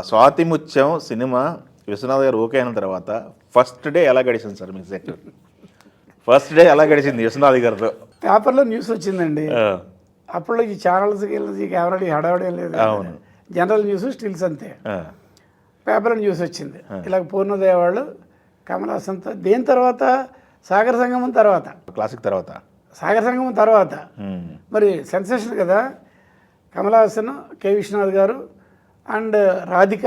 Swathi Muthyam cinema Vishwanath గారు okay అయిన తర్వాత ఫస్ట్ డే ఎలా గడిచింది సార్ మీ సెట్? ఫస్ట్ డే ఎలా గడిచింది విశ్వనాథ్ గారితో? పేపర్లో న్యూస్ వచ్చిందండి. అప్పుడు ఈ ఛానల్స్ కెమెరాలు హడావడం లేదు. అవును, జనరల్ న్యూస్ స్టిల్స్ అంతే. పేపర్లో న్యూస్ వచ్చింది, ఇలా పూర్ణోదయ వాళ్ళు కమల్ హాసన్తో. దేని తర్వాత? సాగర సంగమం తర్వాత, క్లాసిక్ తర్వాత, సాగర సంగమం తర్వాత మరి సెన్సేషన్ కదా. కమల్ హాసన్, కె విశ్వనాథ్ గారు అండ్ రాధిక,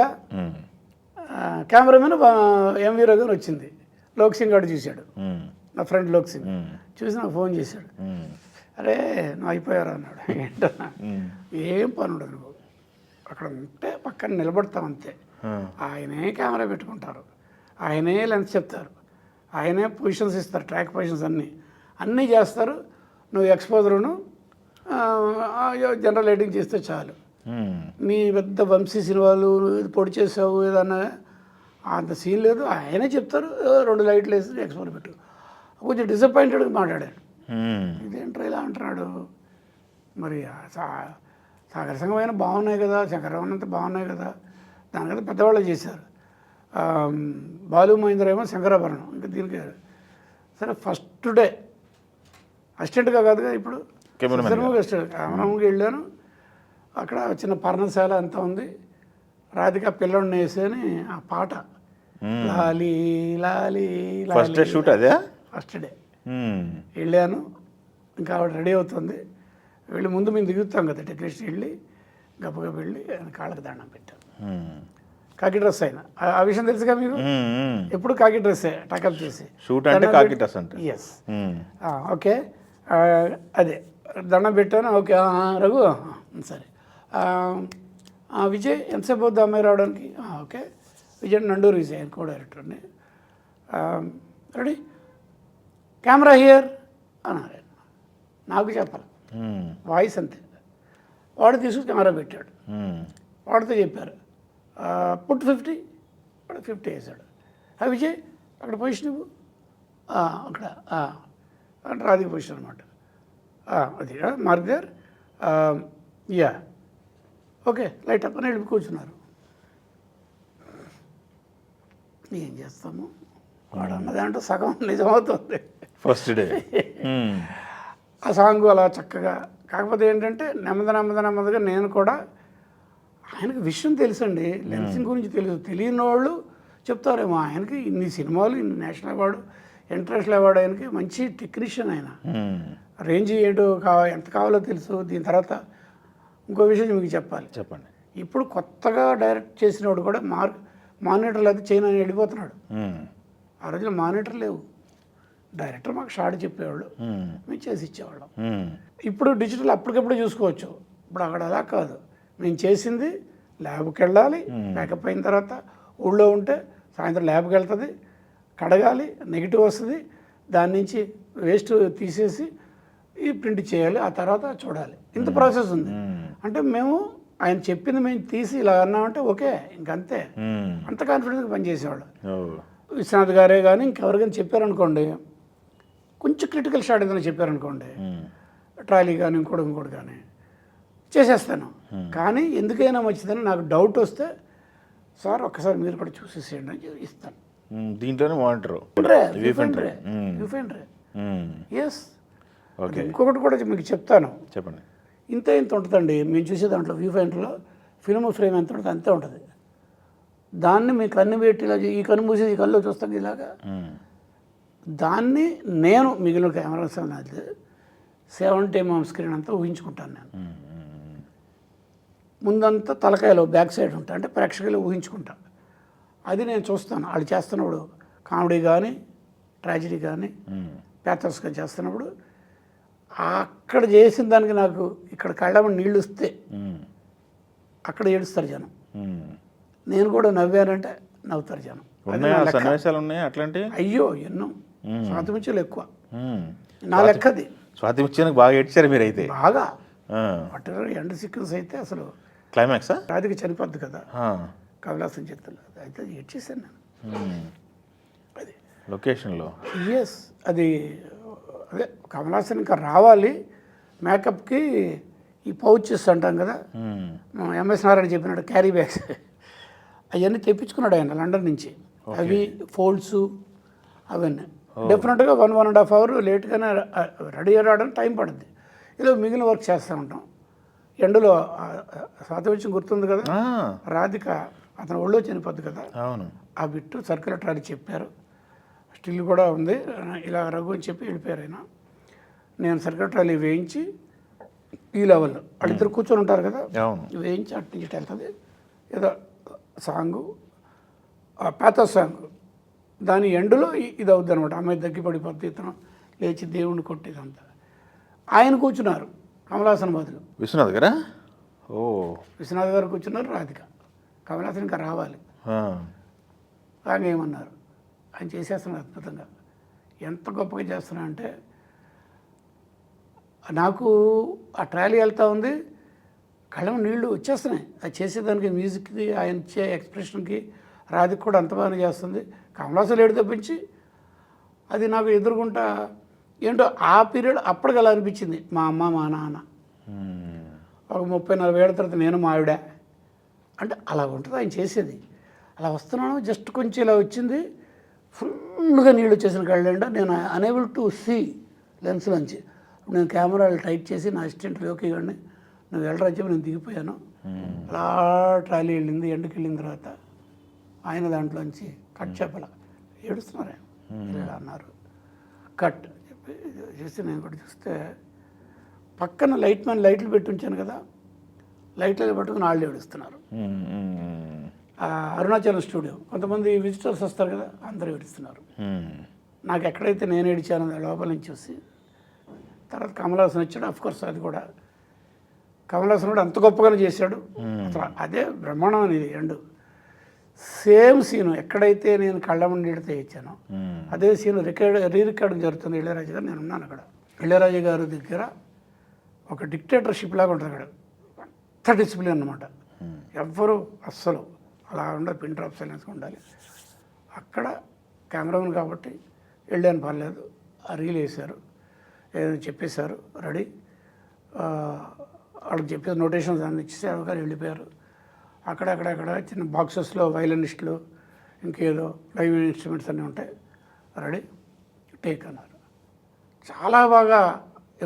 కెమెరామెన్ ఎంవి రావు గారు వచ్చింది. లోక్ సింగ్ గారు చూశాడు, నా ఫ్రెండ్ లోక్ సింగ్ చూసి నాకు ఫోన్ చేశాడు. అరే నువ్వు అయిపోయారు అన్నాడు. ఏంటన్నా? ఏం పని ఉండదు, నువ్వు అక్కడ ఉంటే పక్కన నిలబడతావు అంతే. ఆయనే కెమెరా పెట్టుకుంటారు, ఆయనే లెన్స్ చెప్తారు, ఆయనే పొజిషన్స్ ఇస్తారు, ట్రాక్ పొజిషన్స్ అన్నీ చేస్తారు. నువ్వు ఎక్స్పోజర్ను జనరల్ ఎడిటింగ్ చేస్తే చాలు. నీ పెద్ద వంశీ సినిమాలు పొడి చేసావు ఏదన్నా అంత సీన్ లేదు. ఆయనే చెప్తారు, 2 లైట్లు వేసి ఎక్స్పోజర్ పెట్టు. కొంచెం డిసప్పాయింటెడ్గా మాట్లాడాడు. ఇదేంట్రా ఇలా అంటున్నాడు. మరి సాగర సంగమైన బాగున్నాయి కదా, శంకరరావు అంతా బాగున్నాయి కదా, దానికంతా పెద్దవాళ్ళు చేశారు. బాలు మహేంద్ర ఏమో శంకరాభరణం. ఇంకా దీనికి సరే ఫస్ట్ డే అసిస్టెంట్గా కాదు కదా, ఇప్పుడు సినిమాకి అసిస్టెంట్ కెమెరాకి వెళ్ళాను. అక్కడ చిన్న పర్ణశాల అంతా ఉంది. రాధిక పిల్లోడిని వేసేని ఆ పాట లాలి లాలి ఫస్ట్ డే షూట్ అదే. ఫస్ట్ డే వెళ్ళాను, ఇంకా ఆవిడ రెడీ అవుతుంది. వెళ్ళి ముందు మేము దిగుతాం కదా టెక్నీషియన్, వెళ్ళి గప్పగా వెళ్ళి ఆయన కాళ్ళకి దండం పెట్టాను. కాకి డ్రెస్ అయినా ఆ విషయం తెలుసుగా మీకు. ఎప్పుడు కాకి డ్రెస్సే టకప్ చేసి షూట్ అంటే కాకి డ్రెస్ అంటే. Yes, okay. అదే దండం పెట్టాను. ఓకే రఘు సరే. విజయ్ ఎంతసేపు అవుద్ది అమ్మాయి రావడానికి? ఓకే. విజయ్ నండూరు విజయ్ ఆయన కో డైరెక్టర్ని. రెడీ, కెమెరా హియర్ అన్నారు. నాకు చెప్పాలి, వాయిస్ అంతే. వాడు తీసుకుని కెమెరా పెట్టాడు, వాడితో చెప్పారు పుట్ 50, వాడు 50 వేసాడు. విజయ్ అక్కడ పొజిషన్ ఇవ్వు, అక్కడ అంటే రాధిక పొజిషన్ అనమాట. అది mark there, ya okay light up అని వెళ్ళి కూర్చున్నారు. ఏం చేస్తాము, వాడు అన్నదాంట్లో సగం నిజమవుతుంది. ఫస్ట్ డే ఆ సాంగ్ అలా చక్కగా. కాకపోతే ఏంటంటే నెమ్మదిగా నేను కూడా ఆయనకు విషయం తెలుసండి, లెన్సింగ్ గురించి తెలుసు. తెలియని వాళ్ళు చెప్తారేమో. ఆయనకి ఇన్ని సినిమాలు, ఇన్ని నేషనల్ అవార్డు, ఇంటర్నేషనల్ అవార్డు, ఆయనకి మంచి టెక్నీషియన్. ఆయన రేంజ్ ఏంటో ఎంత కావాలో తెలుసు. దీని తర్వాత ఇంకో విషయం మీకు చెప్పాలి. చెప్పండి. ఇప్పుడు కొత్తగా డైరెక్ట్ చేసినవాడు కూడా మానిటర్లు అయితే చైనా అని వెళ్ళిపోతున్నాడు. ఆ రోజున మానిటర్ లేవు, డైరెక్టర్ మాకు షార్ట్ చెప్పేవాళ్ళు, మేము చేసి ఇచ్చేవాళ్ళం. ఇప్పుడు డిజిటల్ అప్పటికప్పుడు చూసుకోవచ్చు. ఇప్పుడు అక్కడ అలా కాదు. మేము చేసింది ల్యాబ్కి వెళ్ళాలి, ప్యాకప్ అయిన తర్వాత ఊళ్ళో ఉంటే సాయంత్రం ల్యాబ్కి వెళ్తుంది, కడగాలి, నెగిటివ్ వస్తుంది, దాని నుంచి వేస్ట్ తీసేసి ఈ ప్రింట్ చేయాలి, ఆ తర్వాత చూడాలి. ఇంత ప్రాసెస్ ఉంది. అంటే మేము ఆయన చెప్పింది మేము తీసి ఇలా అన్నామంటే ఓకే, ఇంకంతే. అంత కాన్ఫిడెన్స్గా పనిచేసేవాళ్ళు. విశ్వనాథ్ గారే కానీ ఇంకెవరికైనా చెప్పారనుకోండి, కొంచెం క్రిటికల్ షాట్ ఏదైనా చెప్పారనుకోండి, ట్రాలీ కానీ ఇంకోటి కానీ చేసేస్తాను. కానీ ఎందుకైనా మంచిదని నాకు డౌట్ వస్తే, సార్ ఒక్కసారి మీరు కూడా చూసేసేయండి అని ఇస్తాను. దీంట్లోనే మానిటర్ ఎస్. ఇంకొకటి కూడా మీకు చెప్తాను, చెప్పండి. ఇంత ఉంటుందండి మేము చూసే దాంట్లో వ్యూ ఫైండర్లో. ఫిల్మ్ ఫ్రేమ్ ఎంత ఉంటుంది అంతే ఉంటుంది. దాన్ని మీ కన్ను పెట్టి ఇలా ఈ కన్ను మూసి ఈ కన్నులో చూస్తాను ఇలాగా. దాన్ని నేను మిగిలిన కెమెరా 70 mm స్క్రీన్ అంతా ఊహించుకుంటాను. నేను ముందంతా తలకాయలో బ్యాక్ సైడ్ ఉంటా, అంటే ప్రేక్షకులు ఊహించుకుంటా. అది నేను చూస్తాను. వాళ్ళు చేస్తున్నప్పుడు కామెడీ కానీ ట్రాజడీ కానీ ప్యాథోస్గా చేస్తున్నప్పుడు అక్కడ చేసిన దానికి నాకు ఇక్కడ కళ్ళమని నీళ్ళు వస్తే అక్కడ ఏడుస్తారు జనం. నేను కూడా నవ్వానంటే నవ్వుతారు జనం. అట్లాంటి అయ్యో ఎన్నో. స్వాతి ముత్యాలు ఎక్కువ నా లెక్కది. స్వాతి ముత్యానికి బాగా ఏడ్చారు మీరు అయితే. బాగా ఎండ్ సీక్వెన్స్ అయితే అసలు క్లైమాక్స్ రాధిక చనిపోద్ది కదా కమల్ హాసన్ చేతుల్లో, అయితే ఏడ్చేసాను నేను. అది లొకేషన్లో. ఎస్, అది అదే కమల్ హాసన్ ఇంకా రావాలి మేకప్కి. ఈ పౌచెస్ అంటాం కదా, ఎంఎస్ నారాయణ చెప్పినట్టు క్యారీ బ్యాగ్స్ అవన్నీ తెప్పించుకున్నాడు ఆయన లండన్ నుంచి. అవి ఫోల్డ్స్ అవన్నీ డెఫినెట్గా 1.5 అవర్ లేట్గానే రెడీ రావడానికి టైం పడుద్ది. ఇలా మిగిలిన వర్క్ చేస్తూ ఉంటాం ఎండలో. స్వాతంత్ర్యం గుర్తుంది కదా, రాధిక అతను ఒళ్ళో చనిపోద్ది కదా, అవును. ఆ బిట్టు సర్క్యులర్ ట్రాలీ చెప్పారు. స్టిల్ కూడా ఉంది. ఇలా రఘు అని చెప్పి వెళ్ళిపోయారు ఆయన. నేను సర్క్యులర్ ట్రాలీ వేయించి ఈ లెవెల్లో వాళ్ళిద్దరు కూర్చొని ఉంటారు కదా, అవును. వేయించి అటు నుంచి వెళ్తుంది. ఏదో సాంగు పాత సాంగ్ దాని ఎండులో ఇది అవుద్ది అనమాట. అమ్మాయి దగ్గి పడిపోద్ది, ఇతను లేచి దేవుణ్ణి కొట్టేదంతా. ఆయన కూర్చున్నారు కమలాసన్ బదులు. విశ్వనాథ్ గారా? ఓ, విశ్వనాథ్ గారు కూర్చున్నారు, రాధిక. కమలాసన్ ఇంకా రావాలి. ఆయన ఏమన్నారు, ఆయన చేసేస్తున్నారు అద్భుతంగా. ఎంత గొప్పగా చేస్తున్నా అంటే, నాకు ఆ ట్రాలీ వెళ్తూ ఉంది, కళ్ళ నీళ్ళు వచ్చేస్తున్నాయి. అది చేసేదానికి మ్యూజిక్కి, ఆయన ఇచ్చే ఎక్స్ప్రెషన్కి రాధిక కూడా అంత బాగానే చేస్తుంది. కమలాసన్ లేడు తప్పించి అది నాకు ఎదురుగుంటా ఏంటో ఆ పీరియడ్ అప్పటికి అలా అనిపించింది. మా అమ్మ మా నాన్న ఒక 30-40 ఏళ్ళ తర్వాత నేను మా ఆవిడ అంటే అలా ఉంటుంది ఆయన చేసేది. అలా వస్తున్నాను, జస్ట్ కొంచెం ఇలా వచ్చింది, ఫుల్గా నీళ్ళు వచ్చేసిన కళ్ళండా. నేను అనేబుల్ టు సీ లెన్స్లోంచి. నేను కెమెరాలు టైట్ చేసి నా అసిస్టెంట్ లోకి ఇవ్వండి, నువ్వు వెళ్ళరా చెప్పి నేను దిగిపోయాను. అలా ట్రాలీ వెళ్ళింది. ఎండకి వెళ్ళిన తర్వాత ఆయన దాంట్లోంచి కట్ చెప్పాల ఏడుస్తున్నారు ఆయన. ఇలా అన్నారు కట్ చెప్పి చేసి నేను కూడా చూస్తే పక్కన లైట్ మ్యాన్ లైట్లు పెట్టి ఉంచాను కదా, లైట్లు పట్టుకుని వాళ్ళు ఏడుస్తున్నారు. అరుణాచలం స్టూడియో కొంతమంది విజిటర్స్ వస్తారు కదా, అందరూ ఏడుస్తున్నారు. నాకు ఎక్కడైతే నేను ఏడిచానో లోపల నుంచి చూసి తర్వాత కమలాసన్ వచ్చాడు. అఫ్కోర్స్ అది కూడా కమలాసన్ కూడా అంత గొప్పగానే చేశాడు. అసలు అదే బ్రహ్మాండం అనేది ఎండు. సేమ్ సీను ఎక్కడైతే నేను కళ్ళ ముందు నీడితే ఇచ్చానో అదే సీను రీరికార్డింగ్ జరుగుతుంది. ఇళయరాజా గారు, నేను ఉన్నాను అక్కడ. ఇళయరాజా గారి దగ్గర ఒక డిక్టేటర్షిప్ లాగా ఉంటుంది అక్కడ. అంత డిసిప్లిన్ అనమాట. ఎవ్వరూ అస్సలు అలా ఉండాలి, పిన్ డ్రాప్ సైలెన్స్గా ఉండాలి. అక్కడ కెమెరామెన్ కాబట్టి వెళ్ళాను, పర్లేదు. ఆ రీల్ వేశారు, ఏదో చెప్పేశారు, రెడీ. వాళ్ళకి చెప్పేసి నోటేషన్స్ అన్ని ఇచ్చేసారు, కానీ వెళ్ళిపోయారు. అక్కడక్కడ చిన్న బాక్సెస్లో వైలనిస్టులు ఇంకేదో లైవ్ ఇన్స్ట్రుమెంట్స్ అన్నీ ఉంటాయి. రెడీ, టేక్ అన్నారు. చాలా బాగా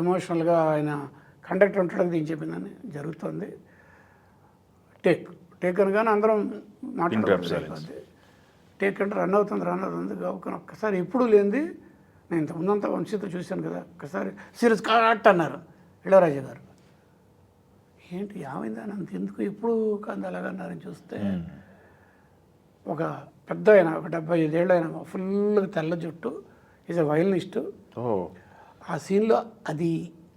ఎమోషనల్గా ఆయన కండక్టర్ ఉంటాడు, దీన్ని చెప్పిందని జరుగుతుంది. టేక్ అనగానే అందరం మాట్లాడుతుంది. టేక్ అంటే రన్ అవుతుంది గౌకని ఒక్కసారి ఎప్పుడు లేనిది. నేను ఇంతకుముందంతా వంశీతో చూశాను కదా, ఒక్కసారి సీరియస్ కట్ అన్నారు ఇళయరాజా గారు. ఏంటి ఏమైందని అంత ఎందుకు ఎప్పుడు కంది అలాగన్నారని చూస్తే ఒక పెద్ద ఆయన, ఒక 75 ఏళ్ళు ఆయన, ఫుల్గా తెల్ల జుట్టు, ఈజ్ ఎ వైలనిస్టు. ఆ సీన్లో అది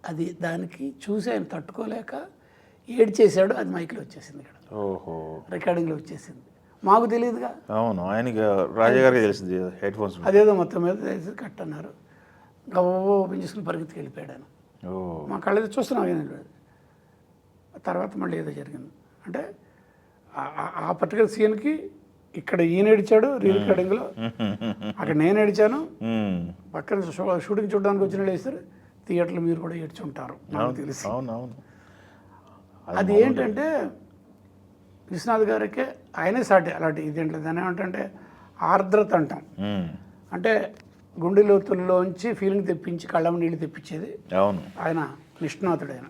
అది దానికి చూసి ఆయన తట్టుకోలేక ఏడ్చేశాడు. అది మైక్లో వచ్చేసింది, ఇక్కడ రికార్డింగ్లో వచ్చేసింది. మాకు తెలియదుగా. అవును, ఆయనకి రాజా గారికి తెలిసింది హెడ్ ఫోన్స్. అదేదో మొత్తం మీద కట్ అన్నారు. గవ్వ ఓపెన్ చేసుకుని పరిగెత్తుకు వెళ్ళిపోయాడు ఆయన. మా కళ్ళైతే చూస్తున్నాం ఆయన. తర్వాత మళ్ళీ ఏదో జరిగింది అంటే ఆ పర్టికులర్ సీన్కి ఇక్కడ ఈయన ఏడిచాడు రీ రికార్డింగ్లో, అక్కడ నేను ఏడిచాను. పక్కన షూటింగ్ చూడడానికి వచ్చిన వాళ్ళు వేస్తారు, థియేటర్లో మీరు కూడా ఏడ్చుంటారు నాకు తెలిసి. అది ఏంటంటే విశ్వనాథ్ గారికి ఆయనే సాటి అలాంటి ఇదేంటి దాని ఏమంటే ఆర్ద్రత అంటాం. అంటే గుండె లోతుల్లోంచి ఫీలింగ్ తెప్పించి కళ్ళం నీళ్ళు తెప్పించేది ఆయన నిష్ణాతుడైన.